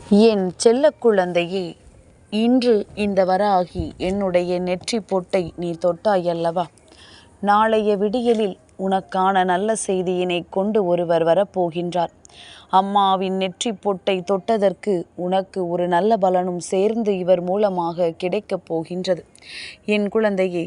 என் செல்ல குழந்தையே, இன்று இந்த வராகி என்னுடைய நெற்றி பொட்டை நீ தொட்டாயல்லவா? நாளைய விடியலில் உனக்கான நல்ல செய்தியினை கொண்டு ஒருவர் வரப்போகின்றார். அம்மாவின் நெற்றி பொட்டை தொட்டதற்கு உனக்கு ஒரு நல்ல பலனும் சேர்ந்து இவர் மூலமாக கிடைக்கப் போகின்றது. என் குழந்தையே,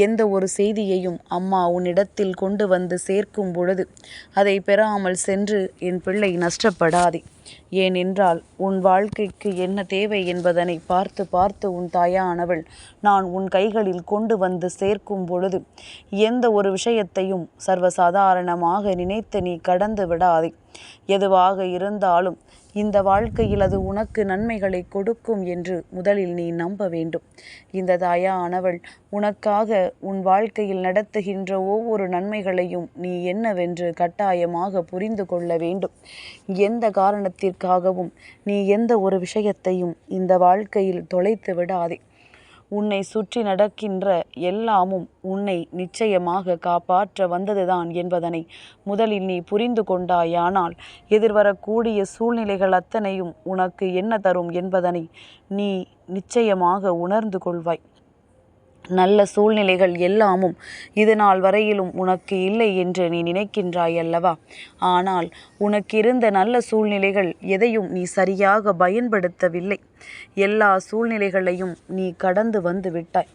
எந்த ஒரு செய்தியையும் அம்மா உன்னிடத்தில் கொண்டு வந்து சேர்க்கும் பொழுது அதை பெறாமல் சென்று என் பிள்ளை நஷ்டப்படாதே. ஏனென்றால் உன் வாழ்க்கைக்கு என்ன தேவை என்பதனை பார்த்து பார்த்து உன் தாயானவள் நான் உன் கைகளில் கொண்டு வந்து சேர்க்கும் பொழுது எந்த ஒரு விஷயத்தையும் சர்வசாதாரணமாக நினைத்து நீ கடந்து விடாதே. எதுவாக இருந்தாலும் இந்த வாழ்க்கையில் அது உனக்கு நன்மைகளை கொடுக்கும் என்று முதலில் நீ நம்ப வேண்டும். இந்த தாயானவள் உனக்காக உன் வாழ்க்கையில் நடத்துகின்ற ஒவ்வொரு நன்மைகளையும் நீ என்னவென்று கட்டாயமாக புரிந்து கொள்ள வேண்டும். எந்த காரணத்திற்காகவும் நீ எந்த ஒரு விஷயத்தையும் இந்த வாழ்க்கையில் தொலைத்து விடாதே. உன்னை சுற்றி நடக்கின்ற எல்லாமும் உன்னை நிச்சயமாக காப்பாற்ற வந்ததுதான் என்பதனை முதலில் நீ புரிந்து கொண்டாயானால் எதிர்வரக்கூடிய சூழ்நிலைகள் அத்தனையும் உனக்கு என்ன தரும் என்பதனை நீ நிச்சயமாக உணர்ந்து கொள்வாய். நல்ல சூழ்நிலைகள் எல்லாமும் இது நாள் வரையிலும் உனக்கு இல்லை என்று நீ நினைக்கின்றாய் அல்லவா? ஆனால் உனக்கு இருந்த நல்ல சூழ்நிலைகள் எதையும் நீ சரியாக பயன்படுத்தவில்லை. எல்லா சூழ்நிலைகளையும் நீ கடந்து வந்து விட்டாய்.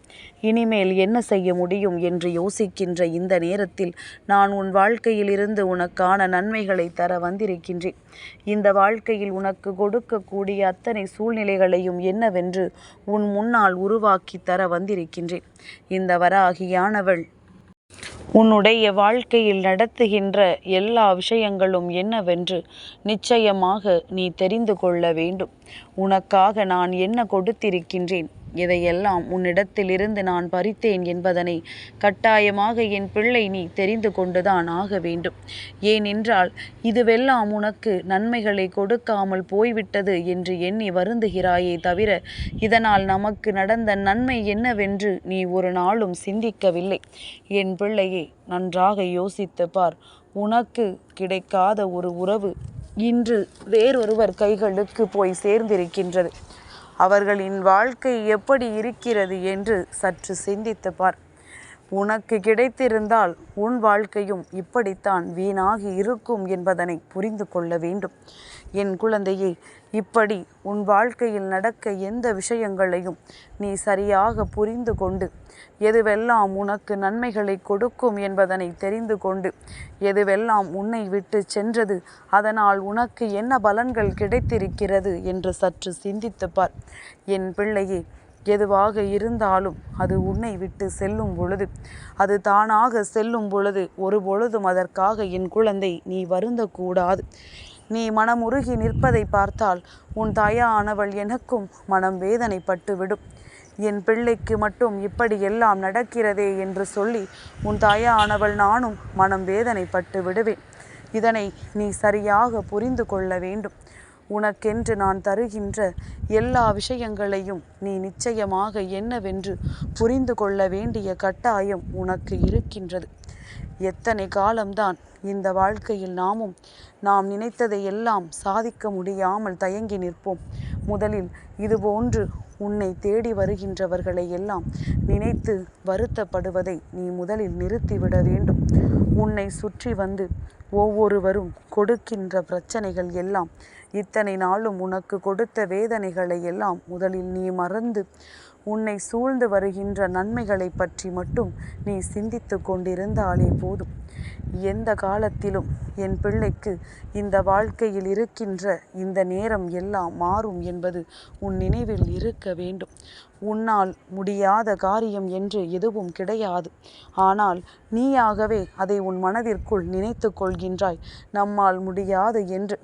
இனிமேல் என்ன செய்ய முடியும் என்று யோசிக்கின்ற இந்த நேரத்தில் நான் உன் வாழ்க்கையில் இருந்து உனக்கான நன்மைகளை தர வந்திருக்கின்றேன். இந்த வாழ்க்கையில் உனக்கு கொடுக்கக்கூடிய அத்தனை சூழ்நிலைகளையும் என்னவென்று உன் முன்னால் உருவாக்கி தர வந்திருக்கின்றேன். இந்த வராகியானவள் உன்னுடைய வாழ்க்கையில் நடத்துகின்ற எல்லா விஷயங்களும் என்னவென்று நிச்சயமாக நீ தெரிந்து கொள்ள வேண்டும். உனக்காக நான் என்ன கொடுத்திருக்கின்றேன், எதையெல்லாம் உன்னிடத்திலிருந்து நான் பறித்தேன் என்பதனை கட்டாயமாக என் பிள்ளை நீ தெரிந்து கொண்டுதான் ஆக வேண்டும். ஏனென்றால் இதுவெல்லாம் உனக்கு நன்மைகளை கொடுக்காமல் போய்விட்டது என்று எண்ணி வருந்துகிறாயே தவிர இதனால் நமக்கு நடந்த நன்மை என்னவென்று நீ ஒரு நாளும் சிந்திக்கவில்லை. என் பிள்ளையே, நன்றாக யோசித்து பார். உனக்கு கிடைக்காத ஒரு உறவு இன்று வேறொருவர் கைகளுக்கு போய் சேர்ந்திருக்கின்றது. அவர்களின் வாழ்க்கை எப்படி இருக்கிறது என்று சற்று சிந்தித்து பார். உனக்கு கிடைத்திருந்தால் உன் வாழ்க்கையும் இப்படித்தான் வீணாகி இருக்கும் என்பதனை புரிந்து கொள்ள வேண்டும். என் குழந்தையே, இப்படி உன் வாழ்க்கையில் நடக்க எந்த விஷயங்களையும் நீ சரியாக புரிந்து கொண்டு எதுவெல்லாம் உனக்கு நன்மைகளை கொடுக்கும் என்பதனை தெரிந்து கொண்டு எதுவெல்லாம் உன்னை விட்டு சென்றது, அதனால் உனக்கு என்ன பலன்கள் கிடைத்திருக்கிறது என்று சற்று சிந்தித்து பார். என் பிள்ளையே, எதுவாக இருந்தாலும் அது உன்னை விட்டு செல்லும் பொழுது, அது தானாக செல்லும் பொழுது ஒருபொழுதும் அதற்காக என் குழந்தை நீ வருந்தக்கூடாது. நீ மனமுருகி நிற்பதை பார்த்தால் உன் தாயானவள் எனக்கும் மனம் வேதனைப்பட்டு விடும். என் பிள்ளைக்கு மட்டும் இப்படி எல்லாம் நடக்கிறதே என்று சொல்லி உன் தாயானவள் நானும் மனம் வேதனைப்பட்டு விடுவேன். இதனை நீ சரியாக புரிந்து கொள்ள வேண்டும். உனக்கென்று நான் தருகின்ற எல்லா விஷயங்களையும் நீ நிச்சயமாக என்னவென்று புரிந்து கொள்ள வேண்டிய கட்டாயம் உனக்கு இருக்கின்றது. எத்தனை காலம்தான் இந்த வாழ்க்கையில் நாம் நினைத்ததை எல்லாம் சாதிக்க முடியாமல் தயங்கி நிற்போம். முதலில் இதுபோன்று உன்னை தேடி வருகின்றவர்களை எல்லாம் நினைத்து வருத்தப்படுவதை நீ முதலில் நிறுத்திவிட வேண்டும். உன்னை சுற்றி வந்து ஒவ்வொருவரும் கொடுக்கின்ற பிரச்சனைகள் எல்லாம், இத்தனை நாளும் உனக்கு கொடுத்த வேதனைகளை எல்லாம் முதலில் நீ மறந்து உன்னை சூழ்ந்து வருகின்ற நன்மைகளை பற்றி மட்டும் நீ சிந்தித்து கொண்டிருந்தாலே போதும். எந்த காலத்திலும் என் பிள்ளைக்கு இந்த வாழ்க்கையில் இருக்கின்ற இந்த நேரம் எல்லாம் மாறும் என்பது உன் நினைவில் இருக்க வேண்டும். உன்னால் முடியாத காரியம் என்று எதுவும் கிடையாது. ஆனால் நீயாகவே அதை உன் மனதிற்குள் நினைத்து கொள்கின்றாய், நம்மால் முடியாது என்று.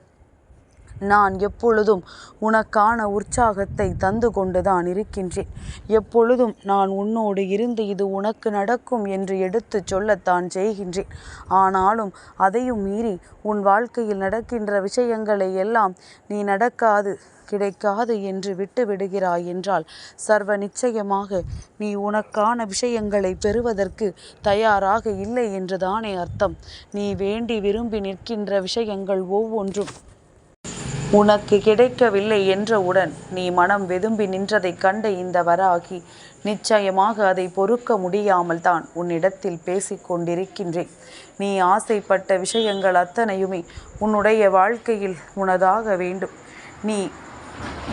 நான் எப்பொழுதும் உனக்கான உற்சாகத்தை தந்து கொண்டுதான் இருக்கின்றேன். எப்பொழுதும் நான் உன்னோடு இருந்து இது உனக்கு நடக்கும் என்று எடுத்து சொல்லத்தான் செய்கின்றேன். ஆனாலும் அதையும் மீறி உன் வாழ்க்கையில் நடக்கின்ற விஷயங்களை எல்லாம் நீ நடக்காது கிடைக்காது என்று விட்டு விடுகிறாய் என்றால் சர்வ நிச்சயமாக நீ உனக்கான விஷயங்களை பெறுவதற்கு தயாராக இல்லை என்றுதானே அர்த்தம். நீ வேண்டி விரும்பி நிற்கின்ற விஷயங்கள் ஒவ்வொன்றும் உனக்கு கிடைக்கவில்லை என்றவுடன் நீ மனம் வெதும்பி நின்றதைக் கண்ட இந்த வராகி நிச்சயமாக அதை பொறுக்க முடியாமல் தான் உன்னிடத்தில் பேசிக்கொண்டிருக்கின்றேன். நீ ஆசைப்பட்ட விஷயங்கள் அத்தனையுமே உன்னுடைய வாழ்க்கையில் உனதாக வேண்டும். நீ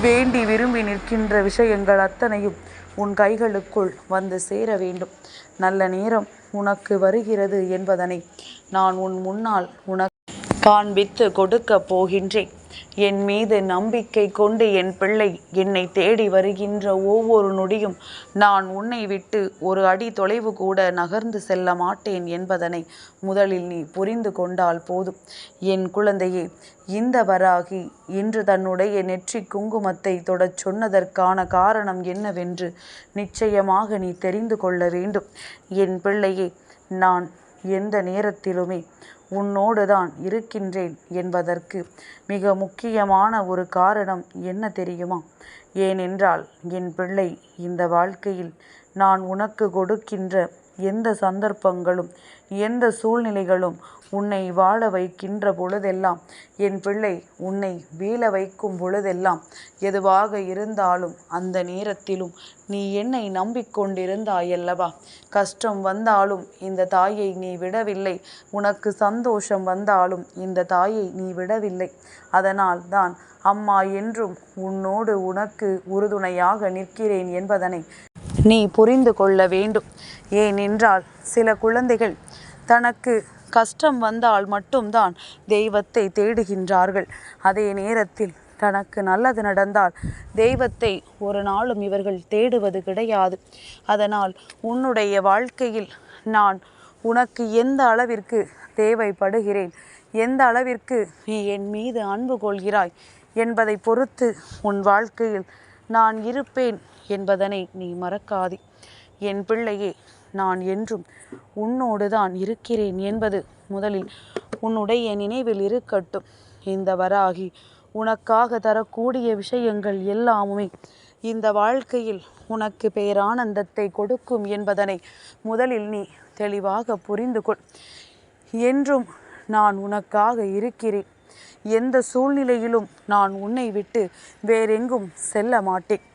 வேண்டி விரும்பி நிற்கின்ற விஷயங்கள் அத்தனையும் உன் கைகளுக்குள் வந்து சேர வேண்டும். நல்ல நேரம் உனக்கு வருகிறது என்பதனை நான் உன் முன்னால் உனக்கு காண்பித்து கொடுக்கப் போகின்றேன். என் மீது நம்பிக்கை கொண்டு என் பிள்ளை என்னை தேடி வருகின்ற ஒவ்வொரு நொடியும் நான் உன்னை விட்டு ஒரு அடி தொலைவு கூட நகர்ந்து செல்ல மாட்டேன் என்பதனை முதலில் நீ புரிந்து கொண்டால் போதும். என் குழந்தையே, இந்த வராகி இன்று தன்னுடைய நெற்றி குங்குமத்தை தொடச் சொன்னதற்கான காரணம் என்னவென்று நிச்சயமாக நீ தெரிந்து கொள்ள வேண்டும். என் பிள்ளையே, நான் எந்த நேரத்திலுமே உன்னோடு தான் இருக்கின்றேன் என்பதற்கு மிக முக்கியமான ஒரு காரணம் என்ன தெரியுமா? ஏனென்றால் என் பிள்ளை, இந்த வாழ்க்கையில் நான் உனக்கு கொடுக்கின்ற எந்த சந்தர்ப்பங்களும் எந்த சூழ்நிலைகளும் உன்னை வாழ வைக்கின்ற பொழுதெல்லாம், என் பிள்ளை உன்னை வீழ வைக்கும் பொழுதெல்லாம், எதுவாக இருந்தாலும் அந்த நேரத்திலும் நீ என்னை நம்பிக்கொண்டிருந்தாயல்லவா? கஷ்டம் வந்தாலும் இந்த தாயை நீ விடவில்லை, உனக்கு சந்தோஷம் வந்தாலும் இந்த தாயை நீ விடவில்லை. அதனால் தான் அம்மா என்றும் உன்னோடு உனக்கு உறுதுணையாக நிற்கிறேன் என்பதனை நீ புரிந்து கொள்ள வேண்டும். ஏனென்றால் சில குழந்தைகள் தனக்கு கஷ்டம் வந்தால் மட்டும்தான் தெய்வத்தை தேடுகின்றார்கள். அதே நேரத்தில் தனக்கு நல்லது நடந்தால் தெய்வத்தை ஒரு நாளும் இவர்கள் தேடுவது கிடையாது. அதனால் உன்னுடைய வாழ்க்கையில் நான் உனக்கு எந்த அளவிற்கு தேவைப்படுகிறேன், எந்த அளவிற்கு நீ என் மீது அன்பு கொள்கிறாய் என்பதை பொறுத்து உன் வாழ்க்கையில் நான் இருப்பேன் என்பதனை நீ மறக்காதே. என் பிள்ளையே, நான் என்றும் உன்னோடு தான் இருக்கிறேன் என்பது முதலில் உன்னுடைய நினைவில் இருக்கட்டும். இந்த வராகி உனக்காக தரக்கூடிய விஷயங்கள் எல்லாமுமே இந்த வாழ்க்கையில் உனக்கு பேரானந்தத்தை கொடுக்கும் என்பதனை முதலில் நீ தெளிவாக புரிந்து கொள். என்றும் நான் உனக்காக இருக்கிறேன். எந்த சூழ்நிலையிலும் நான் உன்னை விட்டு வேறெங்கும் செல்ல மாட்டேன்.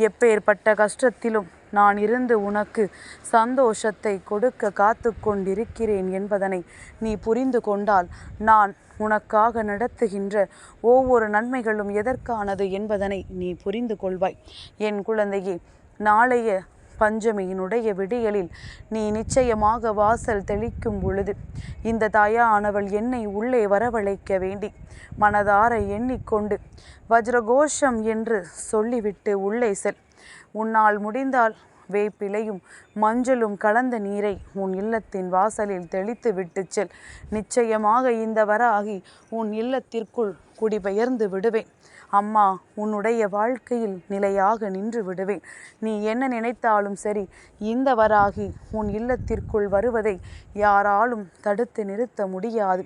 எப்பேற்பட்ட கஷ்டத்திலும் நான் இருந்து உனக்கு சந்தோஷத்தை கொடுக்க காத்து கொண்டிருக்கிறேன் என்பதனை நீ புரிந்து கொண்டால், நான் உனக்காக நடத்துகின்ற ஒவ்வொரு நன்மைகளும் எதற்கானது என்பதனை நீ புரிந்து கொள்வாய். என் குழந்தையே, நாளைய பஞ்சமியினுடைய விடியலில் நீ நிச்சயமாக வாசல் தெளிக்கும் பொழுது இந்த தாயானவள் என்னை உள்ளே வரவழைக்க வேண்டி மனதார எண்ணிக்கொண்டு வஜ்ரகோஷம் என்று சொல்லிவிட்டு உள்ளே செல். உன்னால் முடிந்தால் வேப்பிலையும் மஞ்சளும் கலந்த நீரை உன் இல்லத்தின் வாசலில் தெளித்து விட்டு செல். நிச்சயமாக இந்த வராகி உன் இல்லத்திற்குள் குடிபெயர்ந்து விடுவேன். அம்மா உன்னுடைய வாழ்க்கையில் நிலையாக நின்று விடுவேன். நீ என்ன நினைத்தாலும் சரி, இந்த வராகி உன் இல்லத்திற்குள் வருவதை யாராலும் தடுத்து நிறுத்த முடியாது.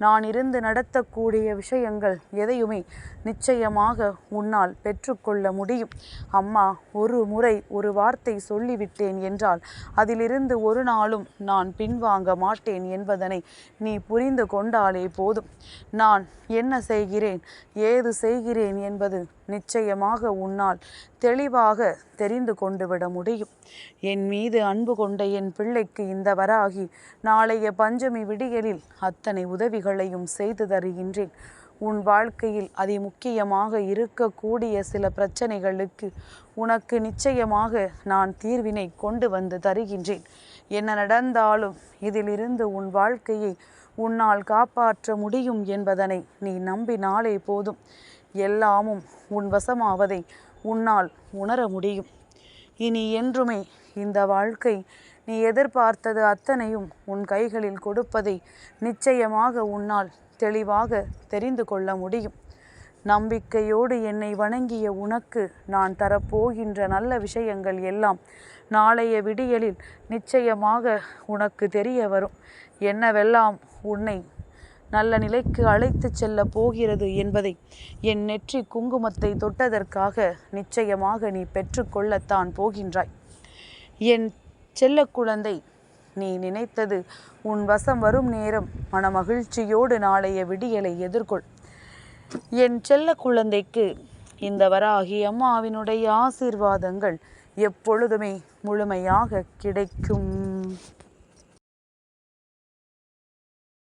நான் இருந்து நடத்தக்கூடிய விஷயங்கள் எதையுமே நிச்சயமாக உன்னால் பெற்றுக்கொள்ள முடியும். அம்மா ஒரு முறை ஒரு வார்த்தை சொல்லிவிட்டேன் என்றால் அதிலிருந்து ஒரு நாளும் நான் பின்வாங்க மாட்டேன் என்பதனை நீ புரிந்து கொண்டாலே போதும். நான் என்ன செய்கிறேன், ஏது செய்கிறேன் என்பது நிச்சயமாக உன்னால் தெளிவாக தெரிந்து கொண்டு விட முடியும். என் மீது அன்பு கொண்ட என் பிள்ளைக்கு இந்த வராகி நாளைய பஞ்சமி விடியலில் அத்தனை உதவிகளையும் செய்து தருகின்றேன். உன் வாழ்க்கையில் அதி முக்கியமாக இருக்கக்கூடிய சில பிரச்சனைகளுக்கு உனக்கு நிச்சயமாக நான் தீர்வினை கொண்டு வந்து தருகின்றேன். என்ன நடந்தாலும் இதிலிருந்து உன் வாழ்க்கையை உன்னால் காப்பாற்ற முடியும் என்பதனை நீ நம்பினாலே போதும். எல்லாமும் உன் வசமாவதை உன்னால் உணர முடியும். இனி என்றுமே இந்த வாழ்க்கை நீ எதிர்பார்த்தது அத்தனையும் உன் கைகளில் கொடுப்பதை நிச்சயமாக உன்னால் தெளிவாக தெரிந்து கொள்ள முடியும். நம்பிக்கையோடு என்னை வணங்கிய உனக்கு நான் தரப்போகின்ற நல்ல விஷயங்கள் எல்லாம் நாளைய விடியலில் நிச்சயமாக உனக்கு தெரிய வரும். என்னவெல்லாம் உன்னை நல்ல நிலைக்கு அழைத்து செல்ல போகிறது என்பதை என் நெற்றி குங்குமத்தை தொட்டதற்காக நிச்சயமாக நீ பெற்றுக்கொள்ளத்தான் போகின்றாய். என் செல்ல குழந்தை, நீ நினைத்தது உன் வசம் வரும் நேரம் மனமகிழ்ச்சியோடு நாளைய விடியலை எதிர்கொள். என் செல்ல குழந்தைக்கு இந்த வராகி அம்மாவினுடைய ஆசீர்வாதங்கள் எப்பொழுதுமே முழுமையாக கிடைக்கும்.